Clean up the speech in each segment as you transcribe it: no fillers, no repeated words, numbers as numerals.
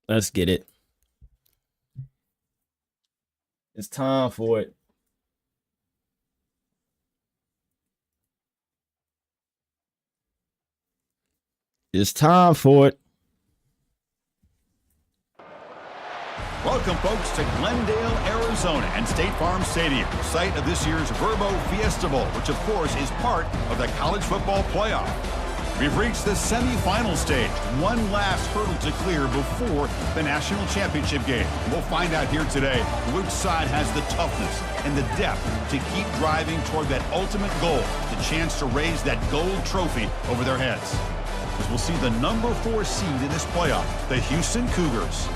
Let's get it. It's time for it. It's time for it. Welcome, folks, to Glendale, Arizona and State Farm Stadium, site of this year's Verbo Fiesta Bowl, which, of course, is part of the college football playoff. We've reached the semifinal stage, one last hurdle to clear before the national championship game. We'll find out here today which side has the toughness and the depth to keep driving toward that ultimate goal, the chance to raise that gold trophy over their heads. As we'll see the number 4 seed in this playoff, the Houston Cougars,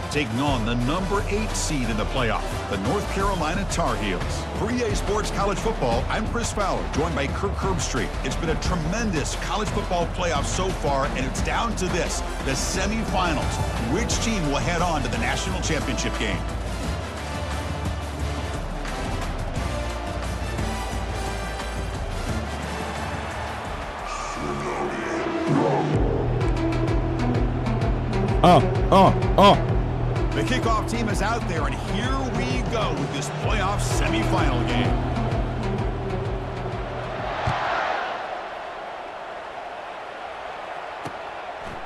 taking on the number 8 seed in the playoff, the North Carolina Tar Heels. For EA Sports College Football, I'm Chris Fowler, joined by Kirk Herbstreit. It's been a tremendous college football playoff so far, and it's down to this, the semifinals. Which team will head on to the national championship game? The kickoff team is out there, and here we go with this playoff semifinal game.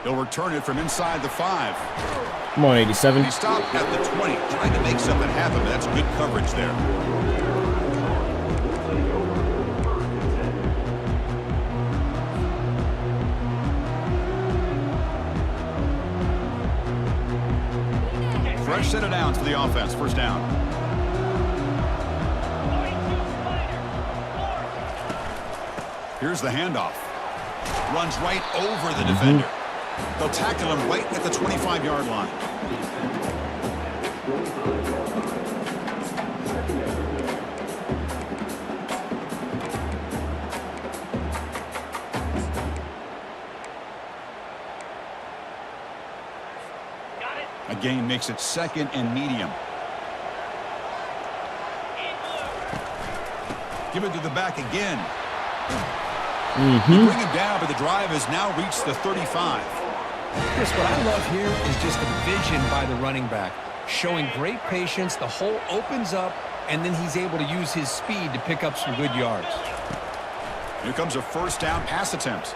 He'll return it from inside the 5. Come on, 87. He stopped at the 20, trying to make something happen, but that's good coverage there. Fresh set of downs for the offense. First down. Here's the handoff. Runs right over the defender. They'll tackle him right at the 25-yard line. A gain makes it 2nd and medium. Give it to the back again. Bring him down, but the drive has now reached the 35. Chris, what I love here is just the vision by the running back. Showing great patience, the hole opens up, and then he's able to use his speed to pick up some good yards. Here comes a first down pass attempt.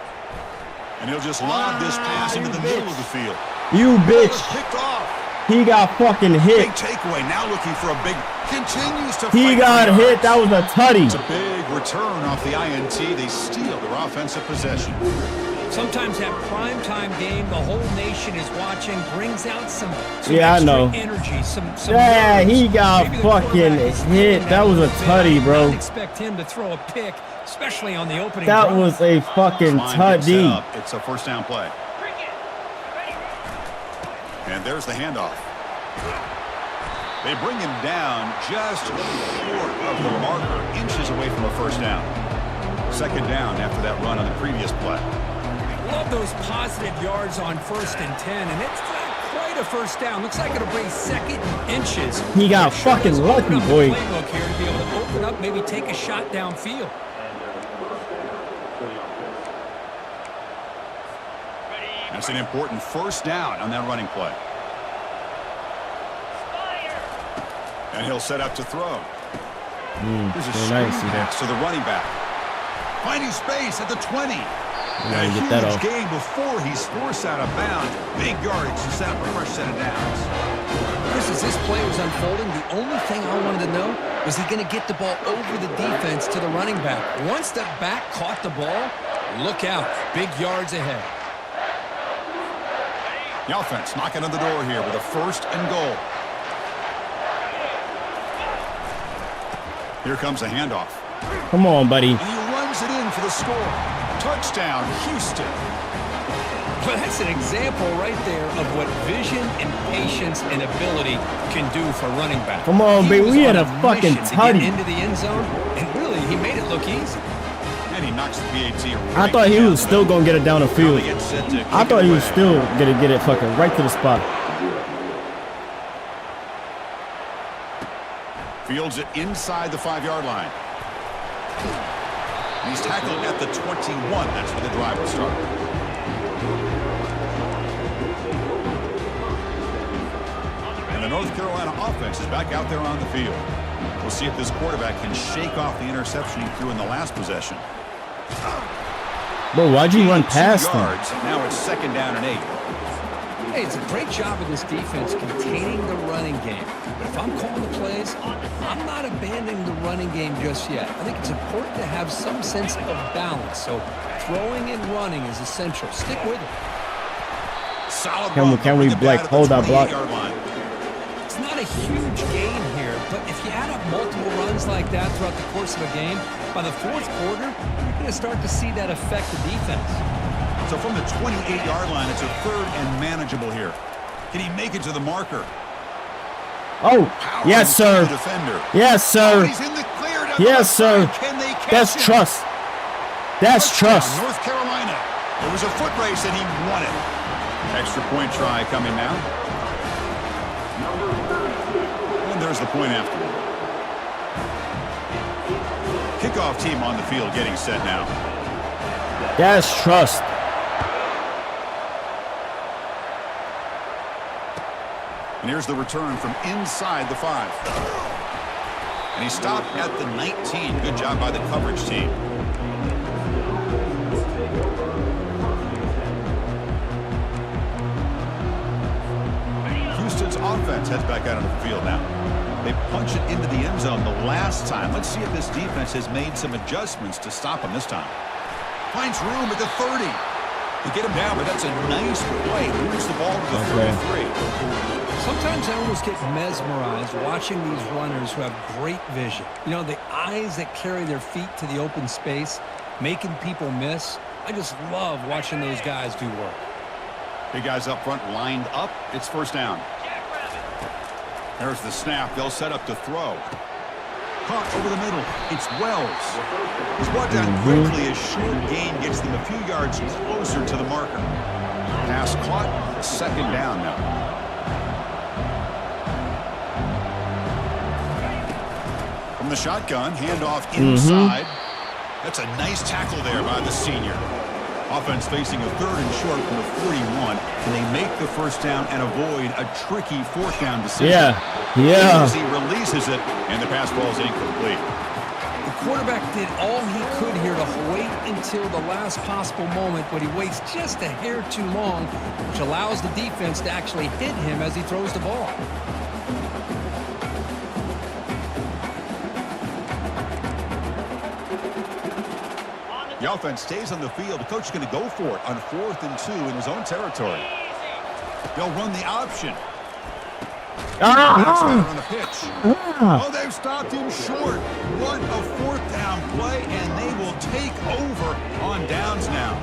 And he'll just lob this pass into the middle of the field. You bitch. Picked off. He got fucking hit. Big takeaway. Now looking for a big. Continues to. He got hit. That was a tutty. It's a big return off the INT. They steal their offensive possession. Sometimes that primetime game, the whole nation is watching, brings out some yeah, I know. Energy, some yeah, he got fucking hit. That was a tutty, bro. I expect him to throw a pick, especially on the opening. That was a fucking tutty. It's a first down play. And there's the handoff. They bring him down just short of the marker, inches away from a first down. 2nd down after that run on the previous play. Love those positive yards on 1st and 10, and it's not quite a first down. Looks like it'll bring 2nd inches. He got fucking lucky, boy. Playbook here to be able to open up, maybe take a shot downfield. That's an important first down on that running play. And he'll set up to throw. There's a screen pass to the running back. Finding space at the 20. A huge gain before he's forced out of bounds. Big yardage to set up a fresh set of downs. Chris, as this play was unfolding, the only thing I wanted to know was he going to get the ball over the defense to the running back. Once the back caught the ball, look out. Big yards ahead. The offense knocking on the door here with a 1st and goal. Here comes a handoff. Come on, buddy. And he runs it in for the score. Touchdown, Houston. Well, that's an example right there of what vision and patience and ability can do for running back. Come on, baby. We had a fucking tutty. Into the end zone, and really, he made it look easy. And he knocks the PAT right. I thought he was still going to get it down the field. I thought he was still going to get it fucking right to the spot. Fields it inside the 5-yard line. And he's tackled at the 21. That's where the drive will start. And the North Carolina offense is back out there on the field. We'll see if this quarterback can shake off the interception he threw in the last possession. Bro, why'd you run past him? Now it's 2nd down and 8. Hey, it's a great job of this defense containing the running game. But if I'm calling the plays, I'm not abandoning the running game just yet. I think it's important to have some sense of balance. So throwing and running is essential. Stick with it. Solid Can we like hold that block? It's not a huge gain here, but if you add up multiple runs like that throughout the course of a game, by the 4th quarter, you're going to start to see that affect the defense. So from the 28-yard line, it's a 3rd and manageable here. Can he make it to the marker? Oh, yes, sir. Yes, sir. He's in the clear. Yes, sir. That's trust. That's trust. North Carolina. It was a foot race and he won it. Extra point try coming now. And there's the point after. Kickoff team on the field getting set now. That's trust. And here's the return from inside the 5. And he stopped at the 19. Good job by the coverage team. Houston's offense heads back out on the field now. They punch it into the end zone the last time. Let's see if this defense has made some adjustments to stop him this time. Finds room at the 30. To get him down, but that's a nice play. Moves the ball to the 33. Sometimes I almost get mesmerized watching these runners who have great vision. You know, the eyes that carry their feet to the open space, making people miss. I just love watching those guys do work. Big guys up front lined up. It's 1st down. There's the snap. They'll set up to throw. Caught over the middle. It's Wells. He's brought down quickly as short gain gets them a few yards closer to the marker. Pass caught. 2nd down now. From the shotgun, handoff inside. That's a nice tackle there by the senior. Offense facing a 3rd and short from the 41. Can they make the 1st down and avoid a tricky 4th down decision? Yeah. As he releases it, and the pass ball is incomplete. The quarterback did all he could here to wait until the last possible moment, but he waits just a hair too long, which allows the defense to actually hit him as he throws the ball. The offense stays on the field. The coach is going to go for it on 4th and 2 in his own territory. They'll run the option. On the pitch. Oh, they've stopped him short. What a 4th down play, and they will take over on downs now.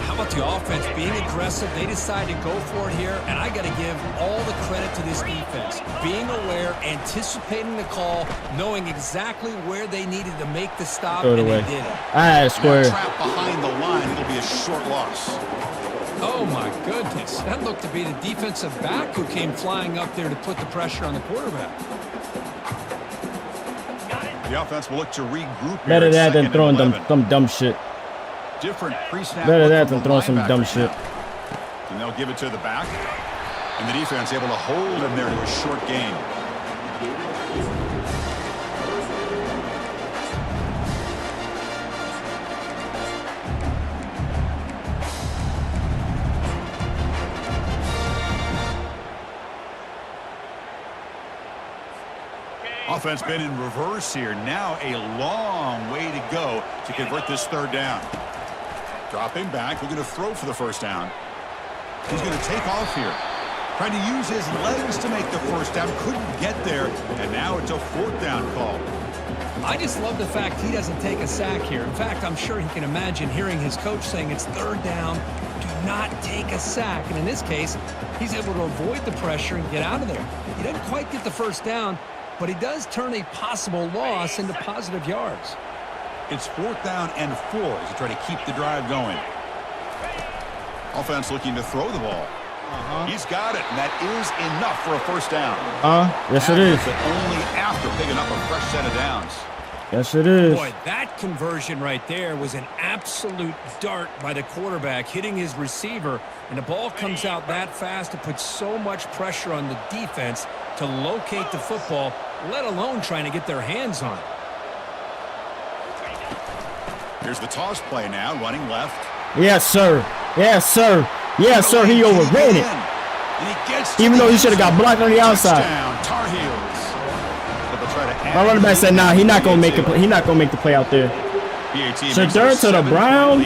How about the offense being aggressive? They decide to go for it here, and I got to give all the credit to this defense. Being aware, anticipating the call, knowing exactly where they needed to make the stop, and they did it. Square. Trapped behind the line. It'll be a short loss. Oh, my goodness. That looked to be the defensive back who came flying up there to put the pressure on the quarterback. The offense will look to regroup. Better that than throwing some dumb shit. Different pre-snap. Better that than throwing some dumb shit. And they'll give it to the back. And the defense able to hold him there to a short gain. Offense been in reverse here. Now a long way to go to convert this 3rd down. Dropping back, looking to throw for the 1st down. He's going to take off here. Trying to use his legs to make the 1st down. Couldn't get there, and now it's a 4th down call. I just love the fact he doesn't take a sack here. In fact, I'm sure he can imagine hearing his coach saying it's 3rd down. Do not take a sack. And in this case, he's able to avoid the pressure and get out of there. He doesn't quite get the 1st down, but he does turn a possible loss into positive yards. It's 4th down and 4 as they try to keep the drive going. Offense looking to throw the ball. He's got it, and that is enough for a 1st down. Yes, it is. But only after picking up a fresh set of downs. Yes, it is. Boy, that conversion right there was an absolute dart by the quarterback, hitting his receiver, and the ball comes out that fast to put so much pressure on the defense to locate the football, let alone trying to get their hands on it. Here's the toss play now, running left. Yes, sir. Yes, sir. Yes, sir. He overran it. Even though he should have got blocked on the outside. Tar Heels. My running back said, nah, he's not gonna make it. He's not gonna make the play out there. Shedeur to the Browns.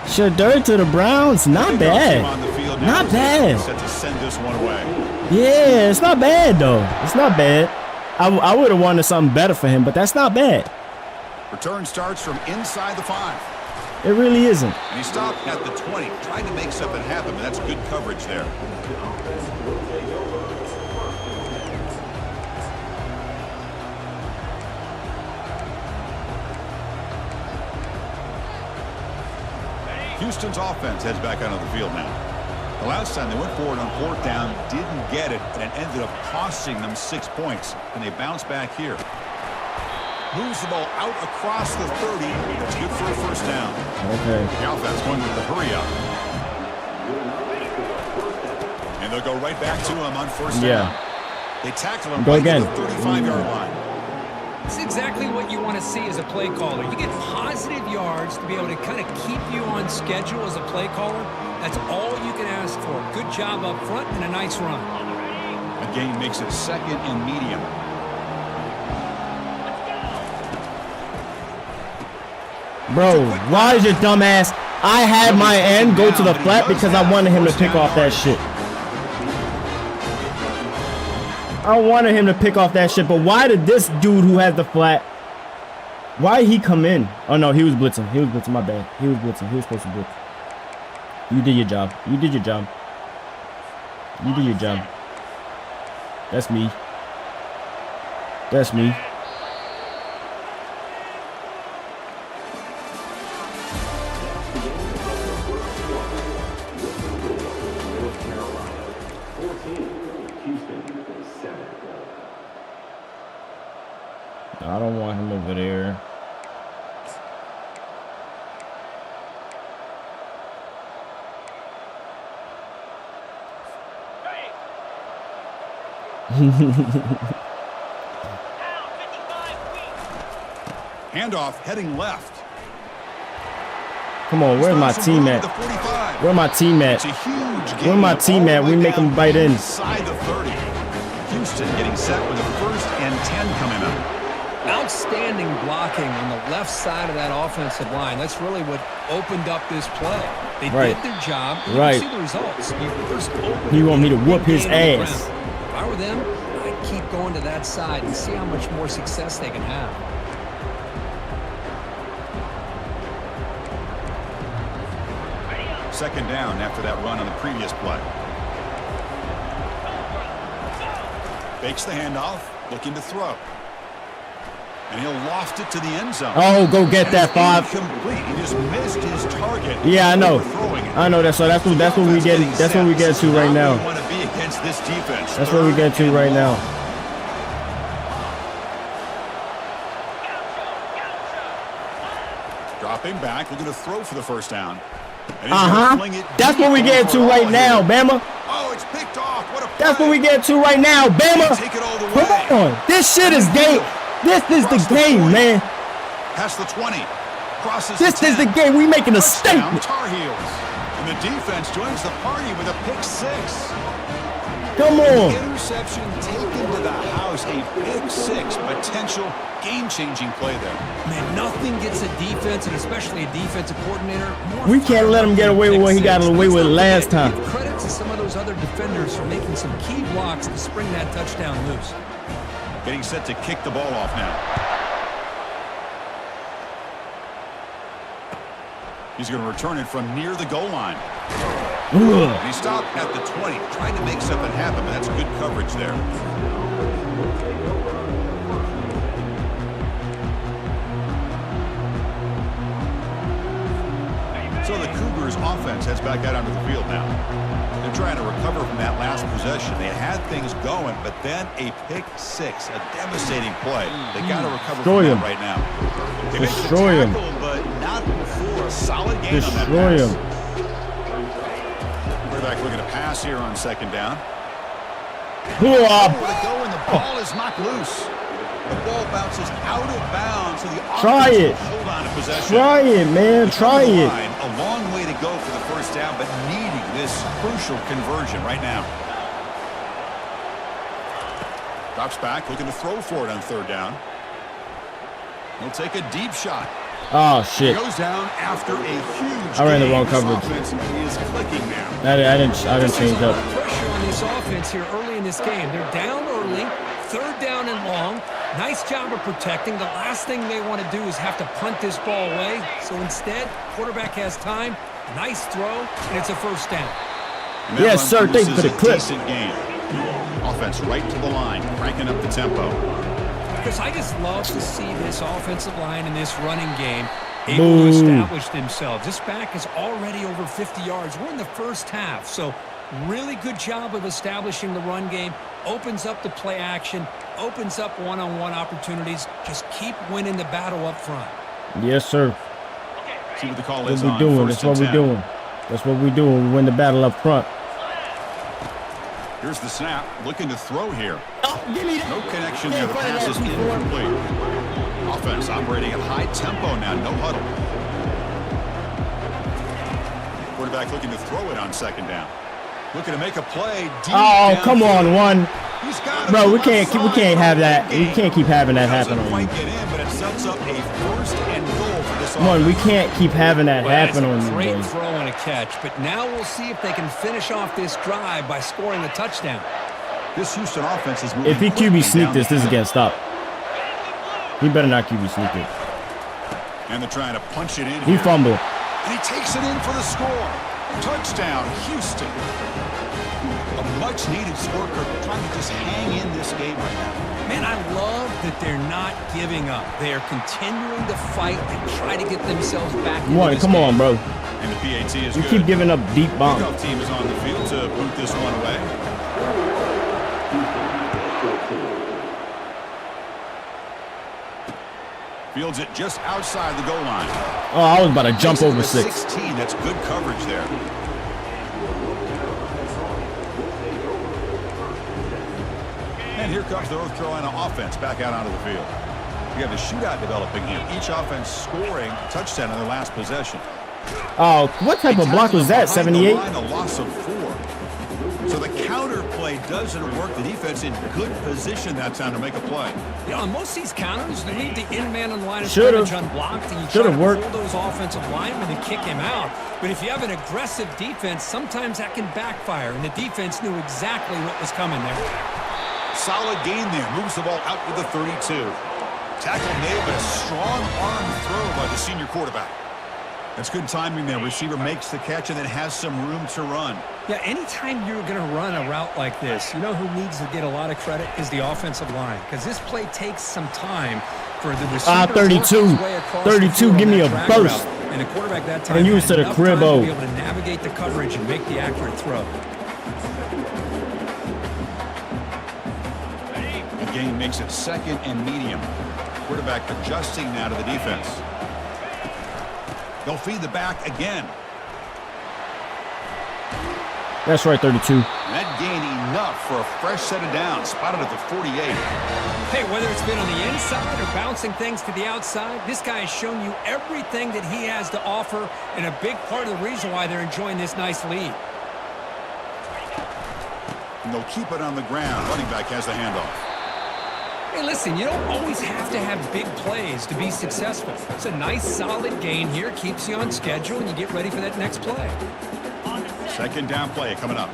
Shedeur to the Browns. Not bad. Not bad. Yeah, it's not bad though. It's not bad. I would have wanted something better for him, but that's not bad. Return starts from inside the 5. It really isn't. And he stopped at the 20, trying to make something happen, but that's good coverage there. Houston's offense heads back out on the field now. The last time they went forward on 4th down, didn't get it, and it ended up costing them 6 points. And they bounce back here. Moves the ball out across the 30. That's good for a first down. Okay. The offense going with the hurry up. And they'll go right back to him on first down. They tackle him right to the 35-yard line. It's exactly what you want to see as a play caller. You get positive yards to be able to kind of keep you on schedule as a play caller. That's all you can ask for. Good job up front and a nice run. The gain makes it 2nd and medium. Bro, why is your dumb ass? I had my end go to the flat because I wanted him to pick off that shit. I wanted him to pick off that shit, but why did this dude who has the flat, why did he come in? Oh no, he was blitzing. He was blitzing, my bad. He was blitzing. He was supposed to blitz. You did your job. You did your job. You did your job. That's me. That's me. I don't want him over there. Handoff heading left. Come on, where's my team at? Where my team at? Where my team at? We make them bite in. Inside the 30. Houston getting set with a 1st and 10 coming up. Outstanding blocking on the left side of that offensive line. That's really what opened up this play. They did their job. You can see the results. You want me to whoop his ass? If I were them, I'd keep going to that side and see how much more success they can have. Second down after that run on the previous play. Fakes the handoff, looking to throw. And he'll loft it to the end zone. Oh, go get that 5. He just missed his target. Yeah, I know. I know that's what we get. That's what we get to right now. Want to be against this defense. That's what we get to right now. Dropping back, looking to throw for the first down. That's what we get to right now, Bama. Oh, it's picked off. What a play. That's what we get to right now, Bama. Take it all the way. Come on. This shit is game. This is the game, man. Past the 20. Crosses this is the game. We making a statement. Tar Heels. And the defense joins the party with a pick 6. Come on. Interception taken to the house. A pick 6. Potential game-changing play there. Man, nothing gets a defense, and especially a defensive coordinator. We can't let him get away with what he got away with last time. Give credit to some of those other defenders for making some key blocks to spring that touchdown loose. Getting set to kick the ball off now. He's going to return it from near the goal line. And he stopped at the 20, trying to make something happen, but that's good coverage there. So the Cougars Cougars offense heads back out onto the field now. They're trying to recover from that last possession. They had things going, but then a pick six, a devastating play. They got to recover from that right now. They Destroy him. But not before a solid game Destroy on that pass. him. Quarterback looking to pass here on second down. Where to go, and the ball is knocked loose. The ball bounces out of bounds, so the Try it. hold on to possession. Try it, man. Try it. A long way to go for the first down, but needing this crucial conversion right now. Drops back, looking to throw for it on third down. He'll take a deep shot. Oh, shit. He goes down after a huge I ran the gain. wrong This coverage. offense is clicking now. I didn't change up. Pressure on this offense here early in this game. They're down early, third down and long. Nice job of protecting. The last thing they want to do is have to punt this ball away. So instead, quarterback has time. Nice throw, and it's a first down. Yes, sir. Thank you for the clip. Decent game. Offense right to the line, cranking up the tempo. Because I just love to see this offensive line in this running game able to establish themselves. This back is already over 50 yards. We're in the first half, so really good job of establishing the run game. Opens up the play action, opens up one-on-one opportunities. Just keep winning the battle up front. Yes, sir. See what the call That's is what on we're doing. first That's what and we're 10. doing. That's what we're doing. We win the battle up front. Here's the snap, looking to throw here. Oh, give me that. No connection there. The pass is incomplete. Offense operating at high tempo now. No huddle. Quarterback looking to throw it on second down. Looking to make a play. Oh, come on, one. He's got Bro, we can't have that. We can't keep having that happen on quite you. get in, but it sets up a first and goal for this Come on, we offense. can't keep having that happen on That's you, a great boys. throw and a catch, but now we'll see if they can finish off this drive by scoring a touchdown. This Houston offense is moving. If he QB quickly sneak down this the is field. getting stopped. He better not QB sneak it. And they're trying to punch it in He here. fumbled. And he takes it in for the score. Touchdown, Houston. A much-needed score, trying to just hang in this game right now. Man, I love that they're not giving up. They are continuing to fight and try to get themselves back into this Come game. on, bro. And the PAT is We good. keep giving up deep bombs. Kickoff team is on the field to boot this one away. Fields it just outside the goal line. Oh, I was about to jump Takes it to over the 6. 16. That's good coverage there. And here comes the North Carolina offense back out onto the field. We have a shootout developing here. Each offense scoring a touchdown in their last possession. Oh, what type of block was that? 78? A loss of 4. So the counter play doesn't work. The defense in good position that time to make a play. You know, on most of these counters, you leave the in man on the line of Should've. scrimmage unblocked, and you try Should've to worked. pull those offensive linemen and kick him out. But if you have an aggressive defense, sometimes that can backfire, and the defense knew exactly what was coming there. Solid gain there. Moves the ball out to the 32. Tackle made, but a strong arm throw by the senior quarterback. That's good timing there. Receiver makes the catch and then has some room to run. Yeah, anytime you're going to run a route like this, you know who needs to get a lot of credit is the offensive line, because this play takes some time for the receiver to 32. work his way across the 32, field give on me that a drag burst. route. And the quarterback that time And you had to the enough crib, time oh. to be able to navigate the coverage and make the accurate throw. The game makes it second and medium. Quarterback adjusting now to the defense. They'll feed the back again. That's right, 32. And that gain enough for a fresh set of downs. Spotted at the 48. Hey, whether it's been on the inside or bouncing things to the outside, this guy has shown you everything that he has to offer, and a big part of the reason why they're enjoying this nice lead. And they'll keep it on the ground. Running back has the handoff. Hey, listen, you don't always have to have big plays to be successful. It's a nice, solid gain here, keeps you on schedule, and you get ready for that next play. Second down play coming up.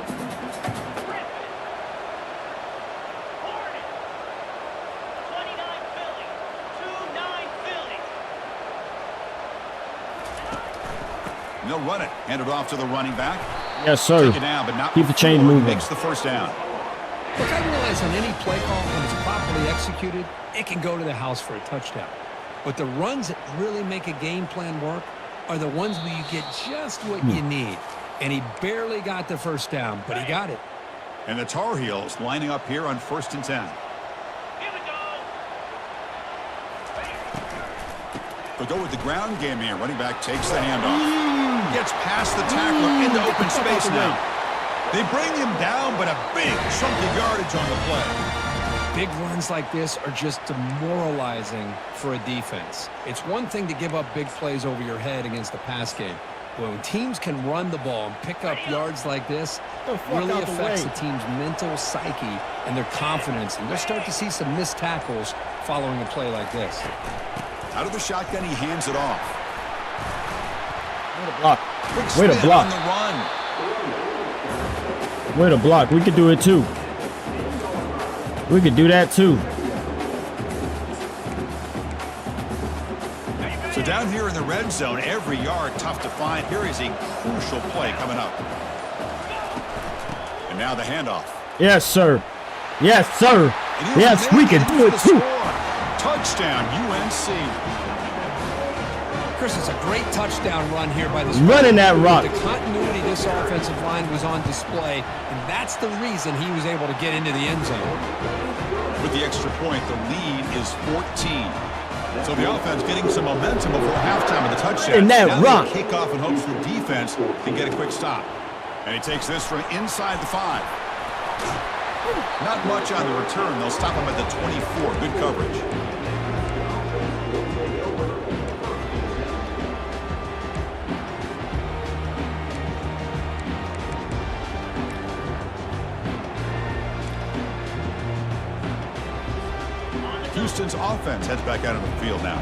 And they'll run it. Hand it off to the running back. Yes, sir. Take it down, but not Keep the chain before he moving. makes the first down. Look, I realize on any play call, when it's properly executed, it can go to the house for a touchdown. But the runs that really make a game plan work, are the ones where you get just what you need. And he barely got the first down, but he got it. And the Tar Heels lining up here on 1st and 10. They'll go with the ground game here. Running back takes the handoff. Gets past the tackler into open space now. They bring him down, but a big chunky yardage on the play. Big runs like this are just demoralizing for a defense. It's one thing to give up big plays over your head against the pass game. But when teams can run the ball and pick up yards like this, it really affects the team's mental psyche and their confidence. And you'll start to see some missed tackles following a play like this. Out of the shotgun, he hands it off. Way to block. Way to block. On the run. Way to block. We could do it too. We could do that too. So down here in the red zone, every yard tough to find. Here is a crucial play coming up. And now the handoff. Yes, sir. Yes, sir. Yes, we can do it too. Touchdown, UNC. Chris, it's a great touchdown run here by this. Running that rock. The continuity this offensive line was on display, and that's the reason he was able to get into the end zone. With the extra point, the lead is 14. So the offense getting some momentum before halftime of the touchdown. And that now rock. They kick off in hopes the defense can get a quick stop. And he takes this from inside the 5. Not much on the return. They'll stop him at the 24. Good coverage. Houston's offense heads back out of the field now.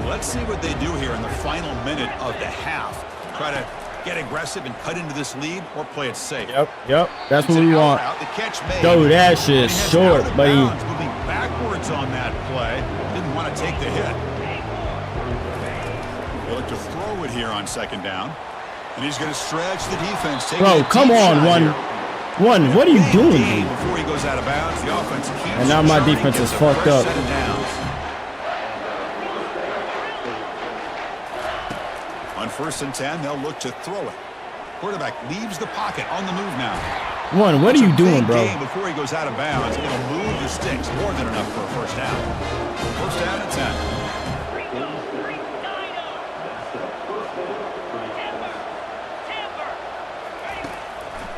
Let's see what they do here in the final minute of the half. Try to get aggressive and cut into this lead or play it safe. Yep. That's what we want. The catch made. Dude, that shit's short, buddy. Moving backwards on that play. Didn't want to take the hit. They look to throw it here on 2nd down. And he's going to stretch the defense. Bro, come on, One, what are you doing, dude? Before he goes out of bounds, the offense keeps and now my defense is fucked up. On 1st and 10, they'll look to throw it. Quarterback leaves the pocket on the move now. What are you doing, bro? Before he goes out of bounds, it'll move the sticks more than enough for a first down. 1st down and 10.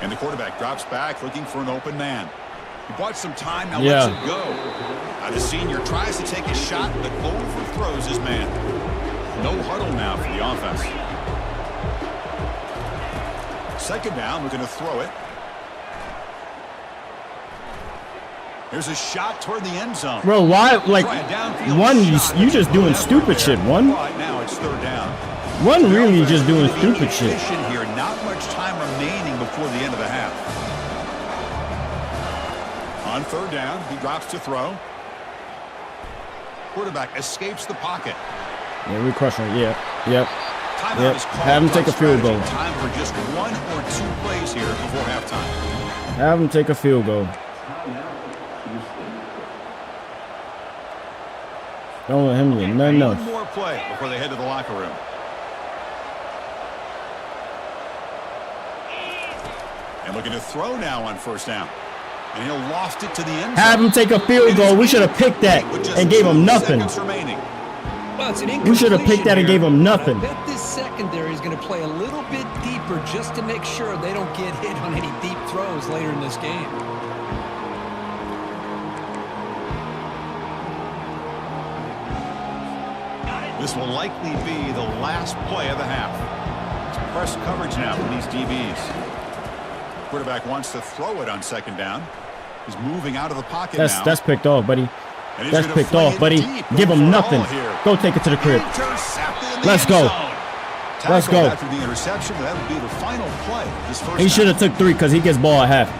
And the quarterback drops back looking for an open man. He bought some time, now lets it go. Now the senior tries to take a shot, but overthrows his man. No huddle now for the offense. 2nd down, looking to throw it. There's a shot toward the end zone. Bro, why? Like, you just doing stupid shit. Now it's 3rd down. Really just doing stupid shit. Here, not much time remaining before the end of the half. On 3rd down, he drops to throw. Quarterback escapes the pocket. Yeah, we're crushing it. Yep. Have him take a field goal. Time for just 1 or 2 plays here before halftime. Have him take a field goal. Don't let him get nothing else. One more play before they head to the locker room. And looking to throw now on 1st down. And he'll loft it to the end zone. Have him take a field goal. We should have picked that and gave him nothing. Well, we should have picked that and gave him nothing. I bet this secondary is going to play a little bit deeper just to make sure they don't get hit on any deep throws later in this game. This will likely be the last play of the half. It's press coverage now from these DBs. Quarterback wants to throw it on 2nd down. He's moving out of the pocket now. That's picked off, buddy. That's picked off, buddy. Give him nothing. Go take it to the crib. Let's go. Let's go. After the interception, that would be the final play. He should have took 3 because he gets ball at half.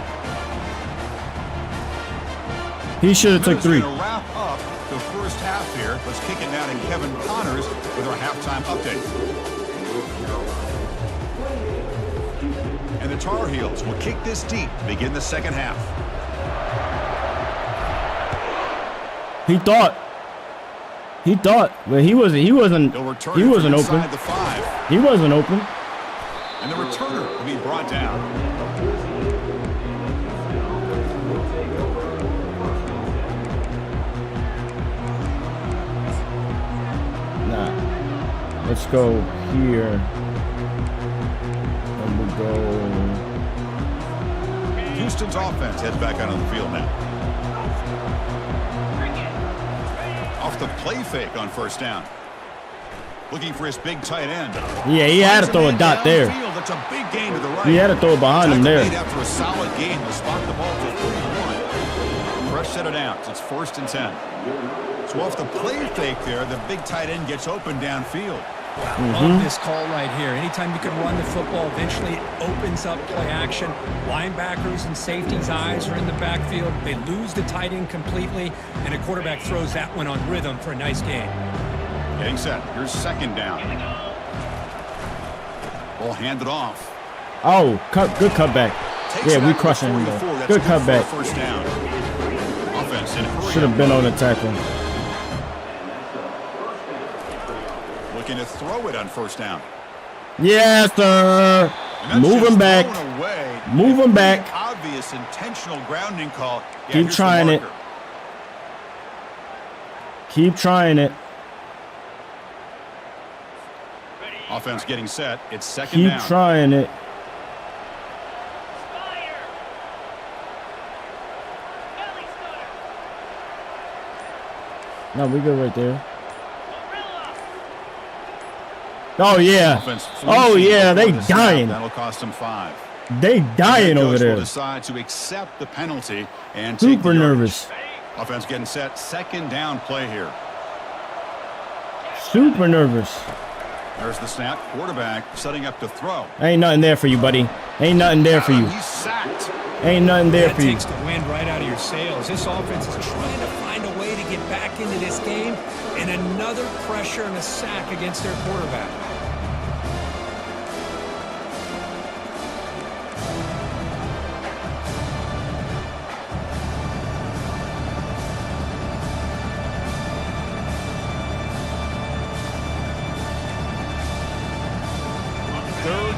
He should have took 3. Wrap up the first half here. Let's kick it now to Kevin Connors with our halftime update. And the Tar Heels will kick this deep to begin the 2nd half. He thought, but he wasn't open. The 5. He wasn't open. And the returner will be brought down. Nah. Let's go here. And we'll go. Houston's offense heads back out on the field now. Off the play fake on first down. Looking for his big tight end. Yeah, he had to throw a dot there. That's a big gain to the right. He had to throw it behind him there. After a solid game to spot the ball for 41. Fresh set of downs. It's 1st and 10. So off the play fake there, the big tight end gets open downfield. Love this call right here. Anytime you can run the football, eventually it opens up play action. Linebackers and safeties' eyes are in the backfield. They lose the tight end completely, and a quarterback throws that one on rhythm for a nice gain. Getting set. Here's 2nd down. Ball handed off. Oh, good cutback. Yeah, we crushing him though. Good cutback. First down. Offense in a hurry. Should have been on the tackle. Looking to throw it on first down. Yes, sir. Move him back. Move him back. Obvious intentional grounding call. Yeah, keep trying it. Keep trying it. Offense getting set. It's 2nd down. Keep trying it. No, we good right there. Oh yeah. Oh yeah, they dying. That'll cost them 5. They dying over there. Decide to accept the penalty and super nervous. Offense getting set. 2nd down play here. Super nervous. There's the snap. Quarterback setting up to throw. Ain't nothing there for you, buddy. Ain't nothing there for you. He's sacked. Ain't nothing there for you. That takes the wind right out of your sails. This offense is trying to find a way to get back into this game, and another pressure and a sack against their quarterback.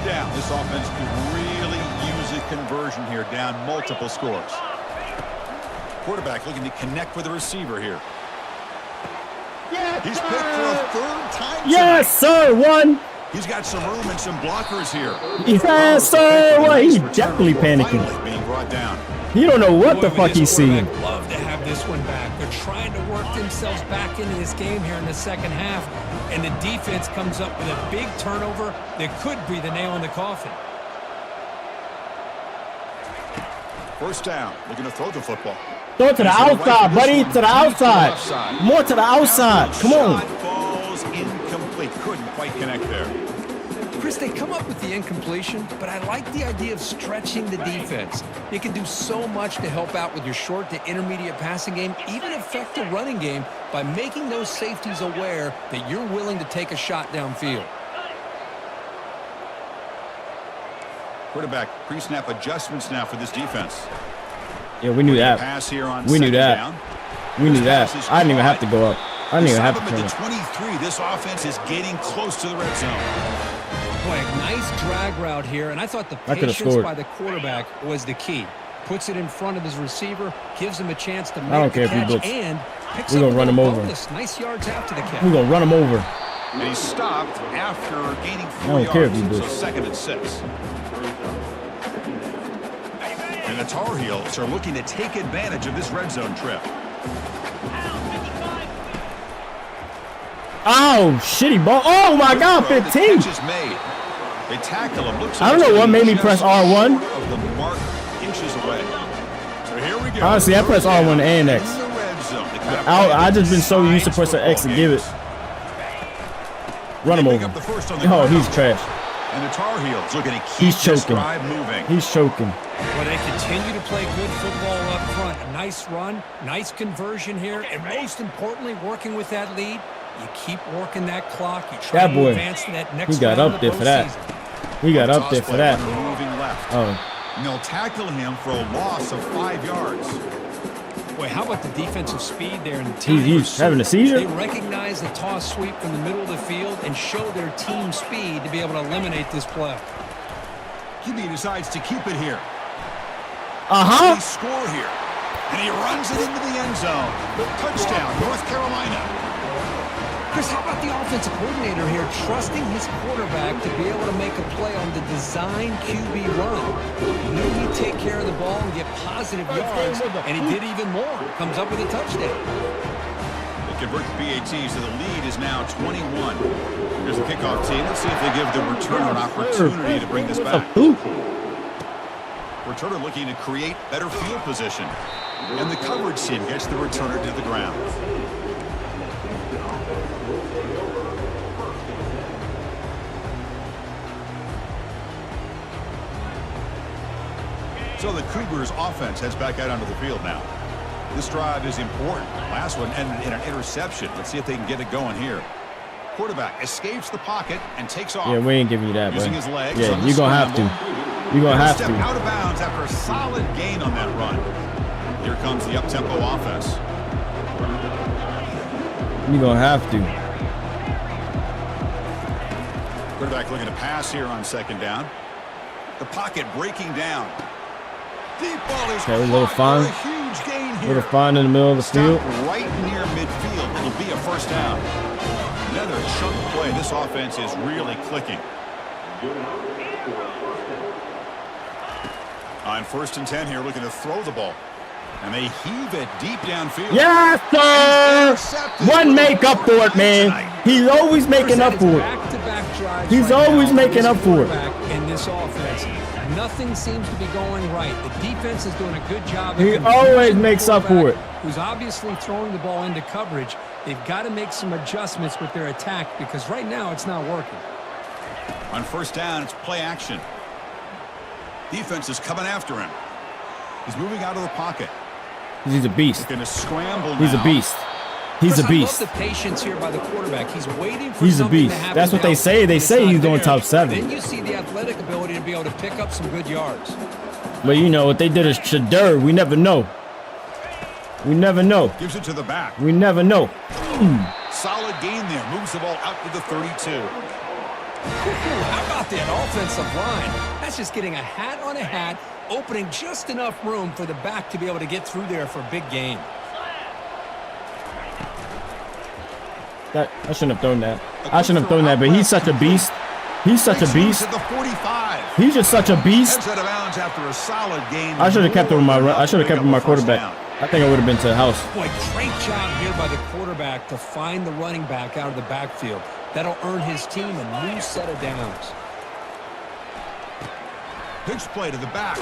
Down. This offense could really use a conversion here, down multiple scores. Quarterback looking to connect with the receiver here. He's picked for a 3rd time tonight. Yes, sir. 1. He's got some room and some blockers here. Yes, sir. What? He's definitely panicking. Being brought down. He don't know what the fuck he's seeing. Love to have this one back. They're trying to work themselves back into this game here in the 2nd half, and the defense comes up with a big turnover that could be the nail in the coffin. First down. Looking to throw the football. Throw it to the outside, buddy. To the outside. More to the outside. Come on. Falls incomplete. Couldn't quite connect there. Chris, they come up with the incompletion, but I like the idea of stretching the defense. It can do so much to help out with your short to intermediate passing game, even affect the running game by making those safeties aware that you're willing to take a shot downfield. Quarterback pre-snap adjustments now for this defense. Yeah, we knew that. Pass here on we knew that. down. We knew that. I didn't even have to go up. I didn't even have to turn it. 23. This offense is getting close to the red zone. Boy, a nice drag route here, and I thought the patience by the quarterback was the key. Puts it in front of his receiver, gives him a chance to make the catch, and picks up a run him over. Nice yards after the catch. We're going to run him over. And he stopped after gaining 4 yards. I don't care if he So 2nd and 6. And the Tar Heels are looking to take advantage of this red zone trip. Oh, shitty ball. Oh, my God, 15. The catch is made. They tackle him. Looks I don't know what made me press R1. Of the mark inches away. So here we go. Honestly, I press R1 and X. I just been so used to pressing X to give it. Run him over. Oh, he's trash. And the Tar Heels looking to keep this drive moving. He's choking. Well, they continue to play good football up front. A nice run, nice conversion here, and most importantly, working with that lead, you keep working that clock. You try to advance to that next he got up there for that. He got up there for that. Moving left. Oh. And they'll tackle him for a loss of 5 yards. Boy, how about the defensive speed there? And the He's having a seizure? They recognize the toss sweep from the middle of the field and show their team speed to be able to eliminate this play. QB decides to keep it here. Uh-huh. They score here. And he runs it into the end zone. Touchdown, North Carolina. Chris, how about the offensive coordinator here trusting his quarterback to be able to make a play on the design QB run? He knew he'd take care of the ball and get positive yards, and he did even more. Comes up with a touchdown. They convert the PATs, so the lead is now 21. Here's the kickoff team. Let's see if they give the returner an opportunity to bring this back. Returner looking to create better field position. And the coverage team gets the returner to the ground. So the Cougars offense heads back out onto the field now. This drive is important. Last one ended in an interception. Let's see if they can get it going here. Quarterback escapes the pocket and takes off. Yeah, we ain't giving you that, using bro. his legs. Yeah, you're going to have to. You're going to have to. Step out of bounds after a solid gain on that run. Here comes the up-tempo offense. You're going to have to. Quarterback looking to pass here on second down. The pocket breaking down. Deep ball is okay, a little fine. a huge gain here. Little fine in the middle of the field. Right near midfield. It'll be a first down. Another chunk play. This offense is really clicking. On 1st and 10 here, looking to throw the ball. And they heave it deep downfield. Yes, sir! One make up for it, man. He's always making up for it. He's always making up for it. In this offense, nothing seems to be going right. The defense is doing a good job. He always makes up for it. Who's obviously throwing the ball into coverage. They've got to make some adjustments with their attack because right now it's not working. On 1st down, it's play action. Defense is coming after him. He's moving out of the pocket. He's a beast. Going to scramble He's now. a beast. He's a beast. I love the patience here by the quarterback. He's waiting for He's a beast. That's what they say. They say he's going top 7. Then you see the athletic ability to be able to pick up some good yards. But you know what they did is shadur. We never know. We never know. Gives it to the back. We never know. Solid gain there. Moves the ball out to the 32. How about that offensive line? That's just getting a hat on a hat, opening just enough room for the back to be able to get through there for a big gain. I shouldn't have thrown that. I shouldn't have thrown that, but he's such a beast. He's such a beast. He's just such a beast. I should have kept him with my quarterback. I think I would have been to the house. Boy, great job here by the quarterback to find the running back out of the backfield. That'll earn his team a new set of downs. Pitch play to the back.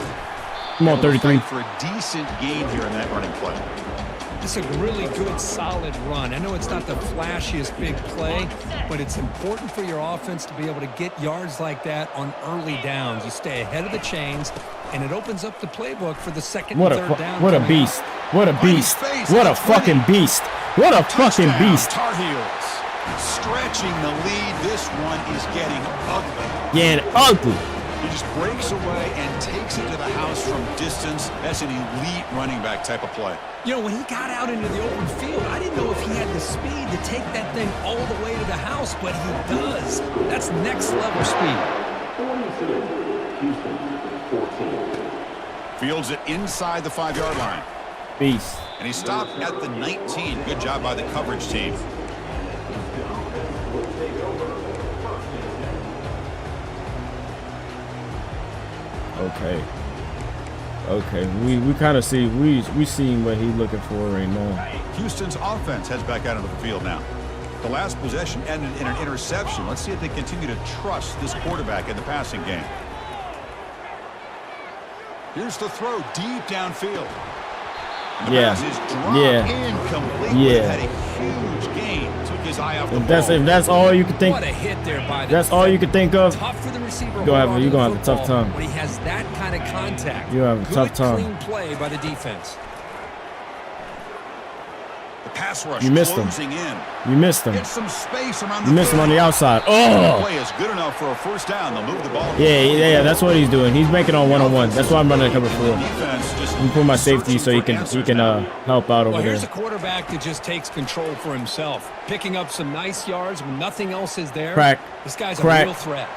Come on, 33. For a decent gain here in that running play. This is a really good, solid run. I know it's not the flashiest big play, but it's important for your offense to be able to get yards like that on early downs. You stay ahead of the chains, and it opens up the playbook for the second and third down. What a beast. What a beast. What a fucking beast. What a fucking beast. Tar Heels stretching the lead. This one is getting ugly. Getting ugly. He just breaks away and takes it to the house from distance. That's an elite running back type of play. You know, when he got out into the open field, I didn't know if he had the speed to take that thing all the way to the house, but he does. That's next level speed. Fields it inside the 5-yard line. Beast. And he stopped at the 19. Good job by the coverage team. Okay, we kind of see we seeing what he's looking for right now. Houston's offense heads back out onto the field now. The last possession ended in an interception. Let's see if they continue to trust this quarterback in the passing game. Here's the throw deep downfield. The pass is dropped incomplete. Had a huge gain. Took his eye off the ball. If that's all you can think. What a hit there by the That's all you can think of. Tough for the receiver. You're gonna have a tough time. When he has that kind of contact. You have a tough time. Clean play by the defense. The pass rush You missed him. closing in. You missed him. Get some space around You missed him on the outside. Oh! Play is good enough for a first down. They'll move the ball. Yeah, that's what he's doing. He's making on one-on-one. That's why I'm running cover 4. Defense just I'm putting my safety so he can help out over Well, here's there. a quarterback that just takes control for himself, picking up some nice yards when nothing else is there. Crack. This guy's Crack. a real threat.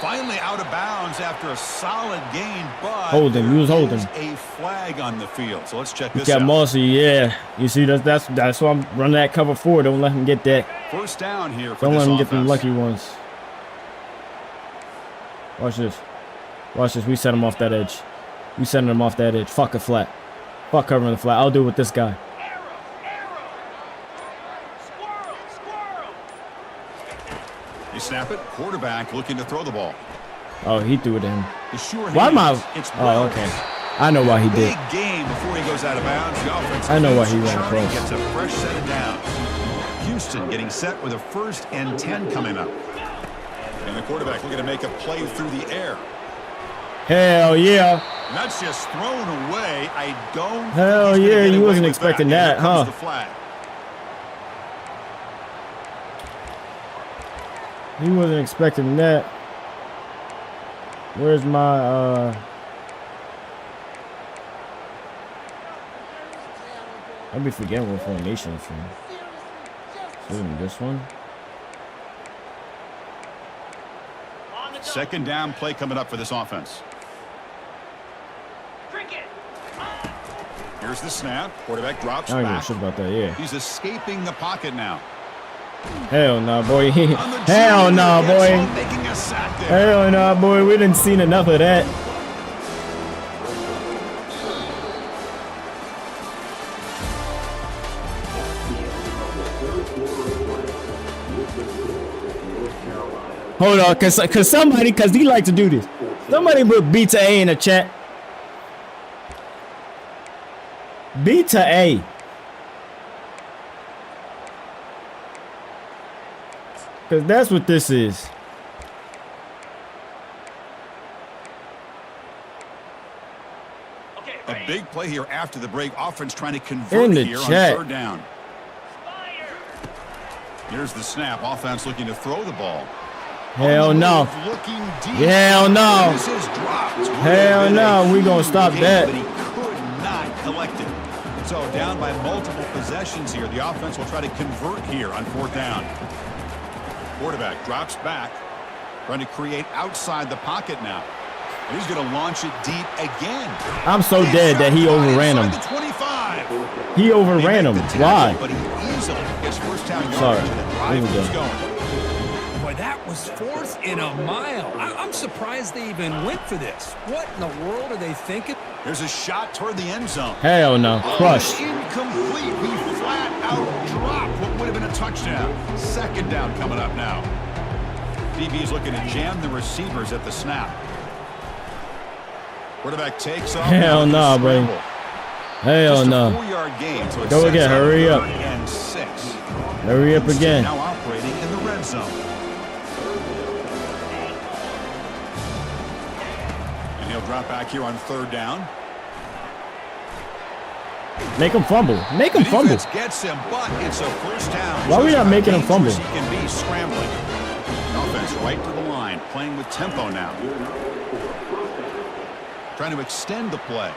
finally out of bounds after a solid gain, but Holding. He was holding. a flag on the field. So let's check this Got out. Mossy, yeah. You see, that's why I'm running that cover 4. Don't let him get that. First down here for Don't this let him offense. get them lucky ones. Watch this. Watch this. We set him off that edge. We sending him off that edge. Fuck a flat. Fuck covering the flat. I'll do it with this guy. You snap it. Quarterback looking to throw the ball. Oh, he threw it to him. The sure Why am I? hands, it's Oh, Wells. okay. I know why he did. Big game before he goes out of bounds. The offense I know why he keeps ran churning, across. Gets a fresh set of downs. Houston getting set with a 1st and 10 coming up. And the quarterback looking to make a play through the air. Hell yeah. And that's just thrown away. I don't. Hell think he's yeah, gonna get you away wasn't with expecting And here that, comes huh? the flag. He wasn't expecting that. Where's my I'll be forgetting what formation it's from. Isn't this one? Second down play coming up for this offense. Here's the snap. Quarterback drops I don't give a back. shit about that, yeah. He's escaping the pocket now. Hell no, boy. On the Hell junior, no, gets boy. home, making a sack there. Hell no, boy. We didn't seen enough of that. Hold on, cause he like to do this. Somebody put B to A in the chat. B to A. Cause that's what this is. A big play here after the break. Offense trying to In convert the here chat. on 3rd down. Here's the snap. Offense looking to throw the ball. Hell On the no. move, looking deep. Hell no. This is dropped. Hell no, we gonna stop that. But he could not collect it. So down by multiple possessions here. The offense will try to convert here on 4th down. Quarterback drops back, trying to create outside the pocket now. And he's going to launch it deep again. I'm so dead that he overran him. Inside the 25. He overran him. They make the tackle, Why? But he easily gets first down yardage. Sorry. And the drive Here we keeps go. going. Boy, that was 4th and a mile. I'm surprised they even went for this. What in the world are they thinking? There's a shot toward the end zone. Hell no. Crushed. Incomplete. He flat out dropped what would have been a touchdown. 2nd down coming up now. DB's looking to jam the receivers at the snap. Quarterback takes off. Hell no, bro. Hell Just a no. 4-yard gain, so it Go sets again, up hurry up. 3rd and 6. Hurry up Houston again. Now operating in the red zone. And he'll drop back here on 3rd down. Make him fumble. Make him The fumble. defense gets him, but it's a first down. Why we Shows not how making him fumble? dangerous He can be scrambling. Offense right to the line, playing with tempo now. Trying to extend the play.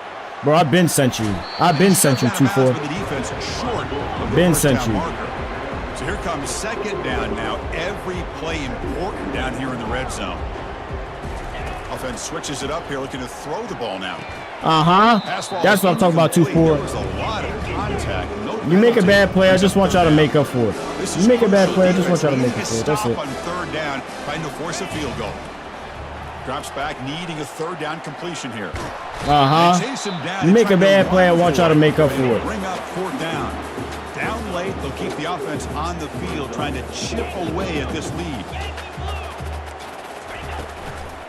Bro, I've been sent you. I've been sent you 2-4. The defense short of the Been first sent down you. marker. So here comes 2nd down now. Every play important down here in the red zone. Offense switches it up here, looking to throw the ball now. That's what I'm talking about, There 2-4. was a lot of contact. No You make a penalty. bad play, I just want y'all to make up for it. This You is make a bad crucial. play, I just want y'all to Defense make up for needing it. That's to it. stop on 3rd down, trying to force a field goal. Drops back, needing a 3rd down completion here. They chase him down. You make a Trying to bad run play, I want for y'all to make up for They'll it. Bring up 4th down. Down late, they'll keep the offense on the field, trying to chip away at this lead.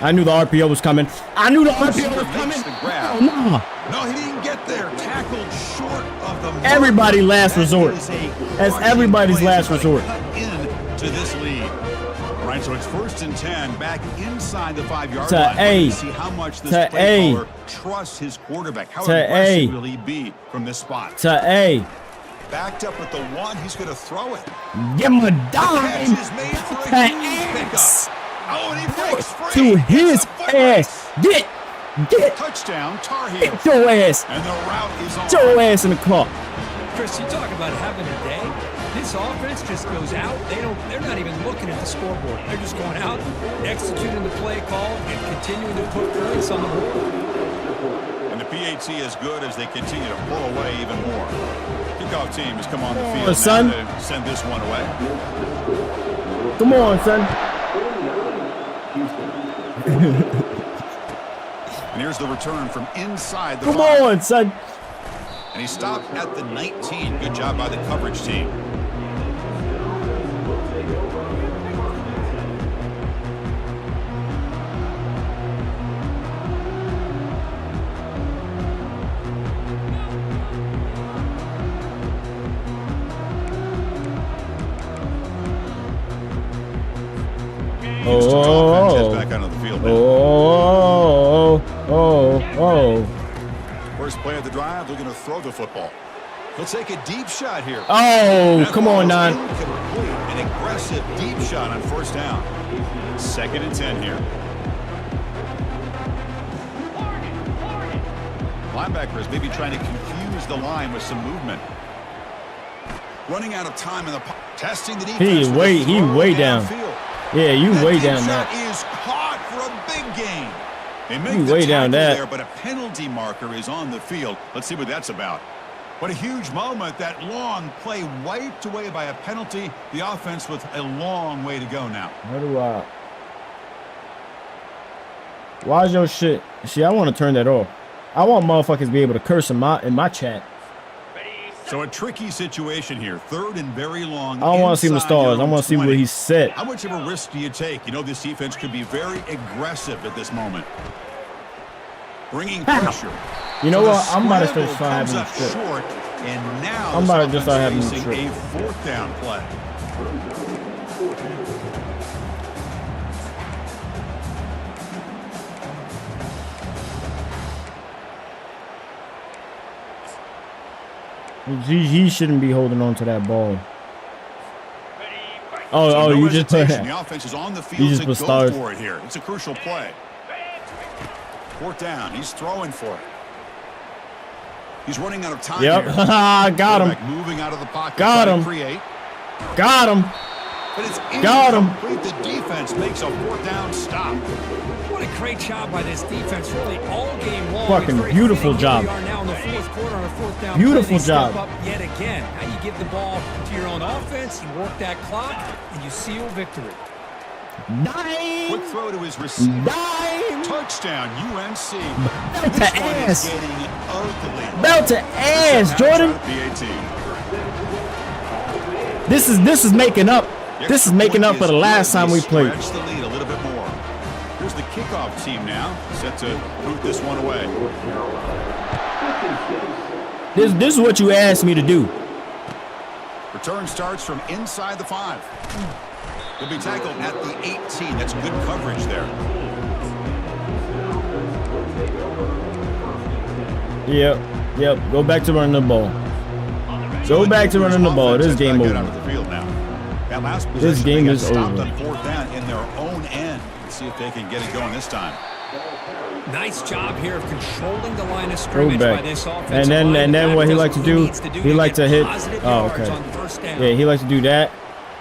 I knew the RPO was coming. I knew the RPO was Makes coming. the grab. Oh, no. No, he didn't get there. Tackled short of the mark. Everybody last That resort. is a That's crushing everybody's play last to try to resort. cut into this lead. Right, so it's 1st and 10, back inside the 5-yard To line. A. Let's see how much this To play A. caller trusts his quarterback. How To aggressive A. will he be from this spot? To A. Backed up at the 1. He's going to throw it. Give him a Catch dime. is made for a huge pickup. Oh, and he breaks free. To his It's a foot ass. race. Get Touchdown, Tar Heels. your ass. And the route is on. Get your ass in the car. Chris, you talk about having a day. This offense just goes out. They're not even looking at the scoreboard. They're just going out, executing the play call, and continuing to put points on the board. And the PAT is good as they continue to pull away even more. Kickoff team has come on the field son. now to send this one away. Come on, son. And here's the return from inside the Come 5. on, son. And he stopped at the 19. Good job by the coverage team. Houston's offense heads back onto the field now. First play of the drive, they're going to throw the football. He'll take a deep shot here. Oh, come on, Don. An aggressive deep shot on first down. 2nd and 10 here. Linebackers maybe trying to confuse the line with some movement. Running out of time in the testing the defense. He way down. Yeah, you way down that. that. Is caught for a big gain. They make You the way down tackle that. there, but a penalty marker is on the field. Let's see what that's about. What a huge moment. That long play wiped away by a penalty. The offense with a long way to go now. How do I? Why's your shit? See, I want to turn that off. I want motherfuckers to be able to curse in my chat. So a tricky situation here. 3rd and very long. I don't want to see the inside stars. your I want to see 20. what he said. How much of a risk do you take? You know this defense could be very aggressive at this moment. Bringing pressure. You know So what? I'm about to the start scramble having comes a up trip. short, and now I'm about to just start having a facing trip. a 4th down play. He shouldn't be holding on to that ball. Oh, So no you just put hesitation. The offense is on the field just to put go stars. for it here. It's a crucial play. 4th down. He's throwing for it. He's running out of time Yep, here. got him. Quarterback moving out of the pocket. Got trying him. to create. Got him. But it's Got him. incomplete. The defense makes a 4th down stop. What a great job by this defense, really all game long. Fucking It's very beautiful fitting. job. Here we are now in the 4th quarter on a 4th down. Beautiful play. They job. Step up yet again. Now you give the ball to your own offense, you work that clock, and you seal victory. Dime. Quick throw to his receiver. Dime. Touchdown, UNC. Belt This to one ass. is getting ugly. Belt to ass, Jordan. PAT. This is making up. This is making up for the last time we played. Stretch the lead a little bit more. Here's the kickoff team now, set to boot this one away. This is what you asked me to do. Return starts from inside the 5. He'll be tackled at the 18. That's good coverage there. Yep. Go back to running the ball. Go back to running the ball. This game over. That last This game they got is stopped over. on 4th down in their own end. Let's see if they can get it going this time. Nice job here of controlling the line of Go scrimmage by back. this offensive And then line. what he That likes to does do, needs to he likes to get hit. positive Oh, yards okay. on 1st down. Yeah, he likes to do that.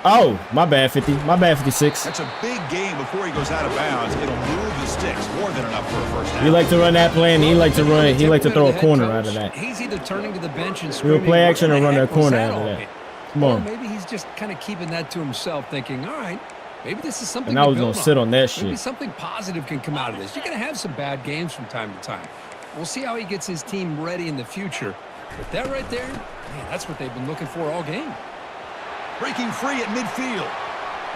Oh, my bad, 50. My bad, 56. That's a big game before he goes out of bounds. It'll move the sticks more than enough for a first down. He like to run that play, and he like to run. He like to throw a corner out of that. He's either turning to the bench and He'll screaming, play action "What or the run heck that was corner that out of all that. mean?" Come Or on. maybe he's just kind of keeping that to himself, thinking, all right, maybe this is something And I to was build gonna sit on that Maybe shit. something positive can come out of this. You're going to have some bad games from time to time. We'll see how he gets his team ready in the future. But that right there, man, that's what they've been looking for all game. Breaking free at midfield.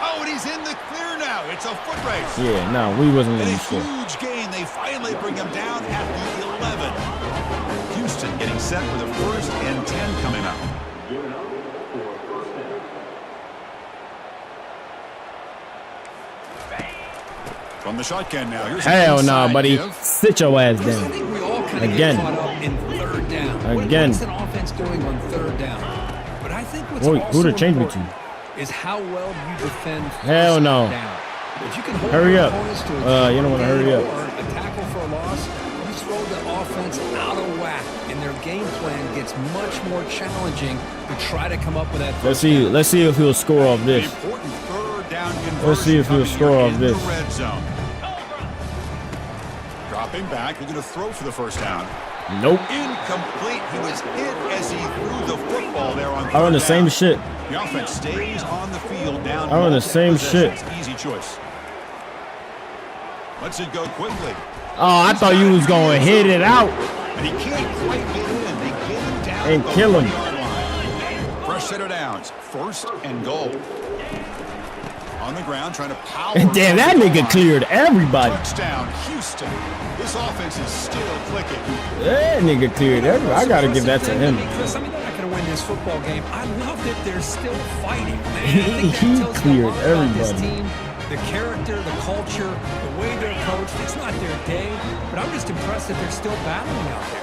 Oh, and he's in the clear now. It's a foot race. Yeah, no, we wasn't And gonna a score. huge gain. They finally bring him down at the 11. Houston getting set for the 1st and 10 coming up. From the shotgun now. Here's an Hell no, inside buddy. give. Sit your ass I down. think we all kind of Again. get caught up in 3rd down. Again. What's an offense doing on 3rd down? But I think what's Who also to change me to? important is how well you defend Hell no. down. If you can hold Hurry your up. opponents to a You don't want to hurry up. or a tackle for a loss, you throw the offense out of whack, and their game plan gets much more challenging to try to come up with that. Let's see if he'll score off this. Important third down conversion. Let's see if he'll score off this. In the red zone. Dropping back, looking to throw for the first down. Nope. Incomplete. He was hit as he threw the football there on. I run the same shit. The offense stays on the field down. I run the same shit. Easy choice. Lets it go quickly. Oh, I thought you was going to hit it out And he can't quite get in. They get him down and the kill him. 1-yard line. Fresh set of downs. First and goal. On the ground, trying to power. And damn, that nigga cleared everybody. Touchdown, Houston. This offense is still clicking. That nigga cleared everybody. I got to give that to him. Chris, I mean, they're not going to win this football game. I love that they're still fighting, man. He cleared everybody. Team, the character, the culture, the way they're coached. It's not their day, but I'm just impressed that they're still battling out there.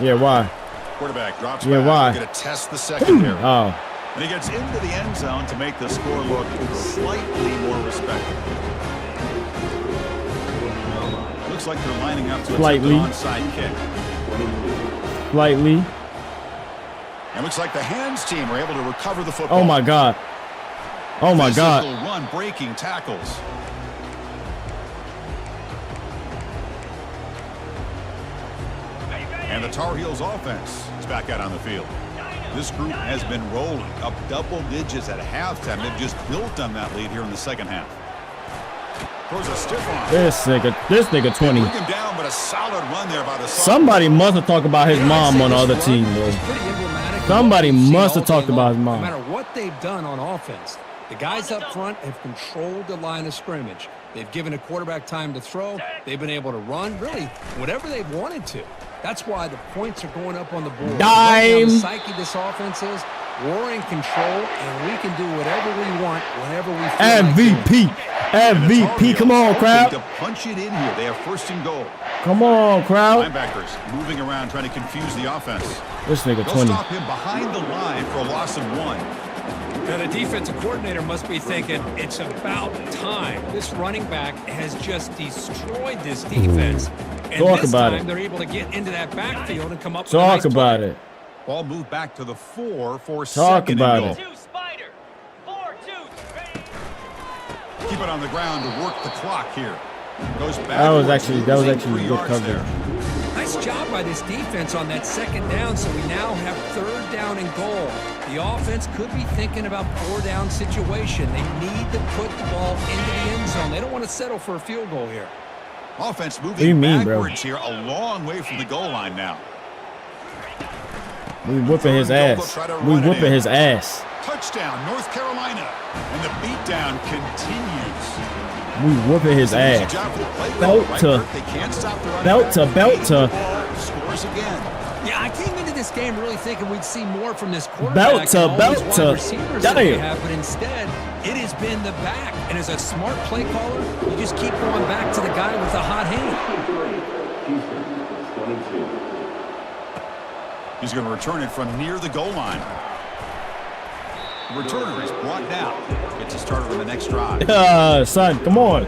Yeah, why? Quarterback drops Yeah, back. why? Going to test the secondary. Oh. And he gets into the end zone to make the score look slightly more respectable. Looks like they're lining up to attempt an onside kick. Slightly. And looks like the hands team are able to recover the football. Oh my God. Oh my God. Physical run breaking tackles. And the Tar Heels offense is back out on the field. This group has been rolling up double digits at halftime. They've just built on that lead here in the second half. Throws a stiff arm. This nigga 20. Took him down, but a solid run there by the Somebody must have talked about his mom on the other team, bro. Somebody must have talked about his mom. No matter what they've done on offense, the guys up front have controlled the line of scrimmage. They've given a quarterback time to throw. They've been able to run, really, whatever they've wanted to. That's why the points are going up on the board. Dime. The psyche this offense is, we're in control, and we can do whatever we want whenever we feel MVP. MVP. Come on, crowd. To punch it in here. They have first and goal. Come on, crowd. Linebackers moving around, trying to confuse the offense. This nigga They'll 20. stop him behind the line for a loss of 1. Now, the defensive coordinator must be thinking, it's about time. This running back has just destroyed this defense. And Talk this about time, it. they're able to get into that backfield and come up with Talk a nice about play. it. Ball moved back to the 4 for Talk second about and it. goal. Keep it on the ground to work the clock here. Goes back. That was actually good coverage. Nice job by this defense on that second down, so we now have third down and goal. The offense could be thinking about 4-down situation. They need to put the ball into the end zone. They don't want to settle for a field goal here. Offense What do you moving mean, bro? backwards here, a long way from the goal line now. We whooping his ass. We whooping his ass. Touchdown, North Carolina. And the beatdown continues. We whooping his ass. Belt to. Scores again. Yeah, I came into this game really thinking we'd see more from this quarterback. Belt to. Damn. But instead, it has been the back. And as a smart play caller, you just keep going back to the guy with the hot hand. He's going to return it from near the goal line. The returner is brought down. Gets us started on the next drive. Son, come on.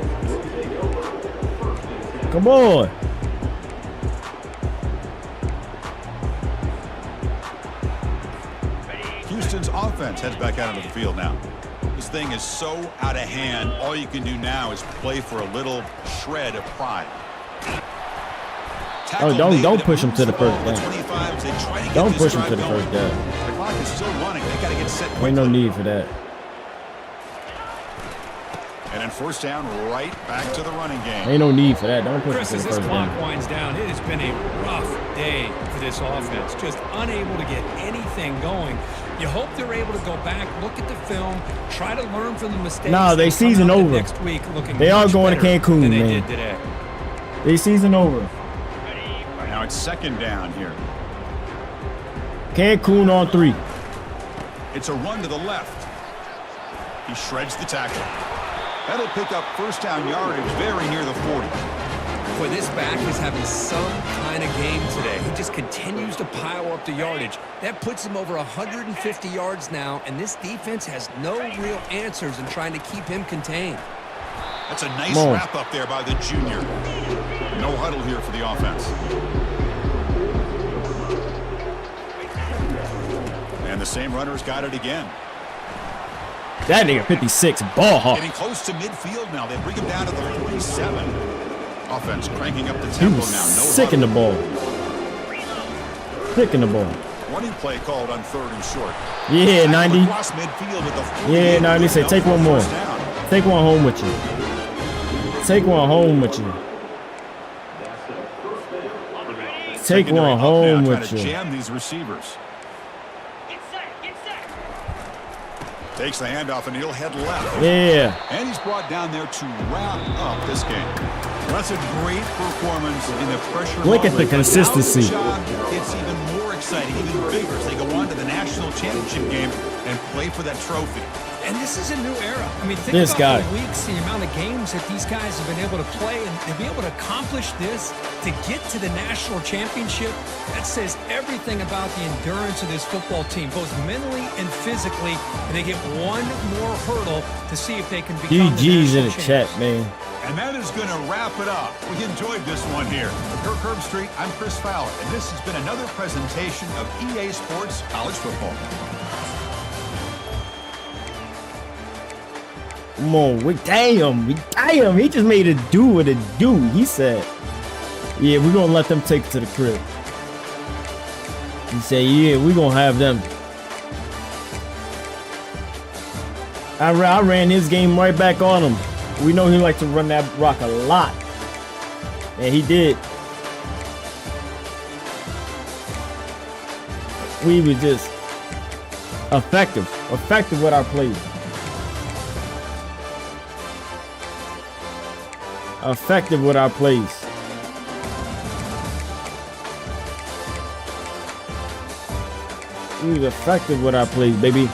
Come on. Houston's offense heads back out into the field now. This thing is so out of hand. All you can do now is play for a little shred of pride. Oh, don't push him to the first down. Don't push him to the first down. The clock is still running. They got to get set quickly. Ain't no need for that. And then first down, right back to the running game. Ain't no need for that. Don't push him Chris, to the as this first clock down. winds down, it has been a rough day for this offense. Just unable to get anything going. You hope they're able to go back, look at the film, try to learn from the mistakes. Nah, they season over. Next week looking They are much going to better Cancun, than they man. did today. They season over. Now it's second down here. Cancun on 3. It's a run to the left. He shreds the tackle. That'll pick up first down yardage very near the 40. Boy, this back is having some kind of game today. He just continues to pile up the yardage. That puts him over 150 yards now, and this defense has no real answers in trying to keep him contained. That's a nice wrap up there by the junior. No huddle here for the offense. And the same runner's got it again. That nigga 56, ball hawk. Getting close to midfield now. They bring him down to the 47. Offense cranking up the He tempo was now. sick in the ball. Sick in the ball. Running play called on 3rd and short. Yeah, 90. Across midfield with the Yeah, 90. Say, take one more. Take one home with you. Take one home with you. Take one home with you. Jam these receivers. Takes the handoff and he'll head left. Yeah. And he's brought down there to wrap up this game. That's a great performance in the pressure. Look at the consistency. It's even more exciting, even bigger as they go on to the national championship game and play for that trophy. And this is a new era. I mean, think This about guy. the weeks, the amount of games that these guys have been able to play, and to be able to accomplish this, to get to the national championship, that says everything about the endurance of this football team, both mentally and physically. And they get one more hurdle to see if they can become GG's in the champs. chat, man. And that is going to wrap it up. We enjoyed this one here. For Kirk Herbstreit, I'm Chris Fowler, and this has been another presentation of EA Sports College Football. Come on, damn, he just made it do what it do. He said, yeah, we're gonna let them take it to the crib. He said, yeah, we're gonna have them. I ran his game right back on him. We know he likes to run that rock a lot. And he did. We were just effective with our plays. Effective with our plays. We was effective with our plays, baby.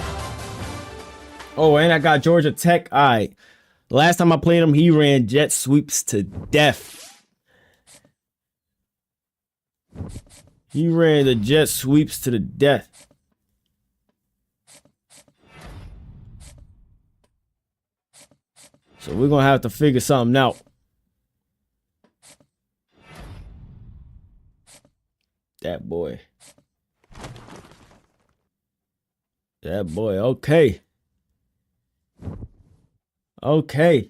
Oh, and I got Georgia Tech. All right. Last time I played him, he ran jet sweeps to death. He ran the jet sweeps to the death. So we're going to have to figure something out. That boy. That boy. Okay. Okay.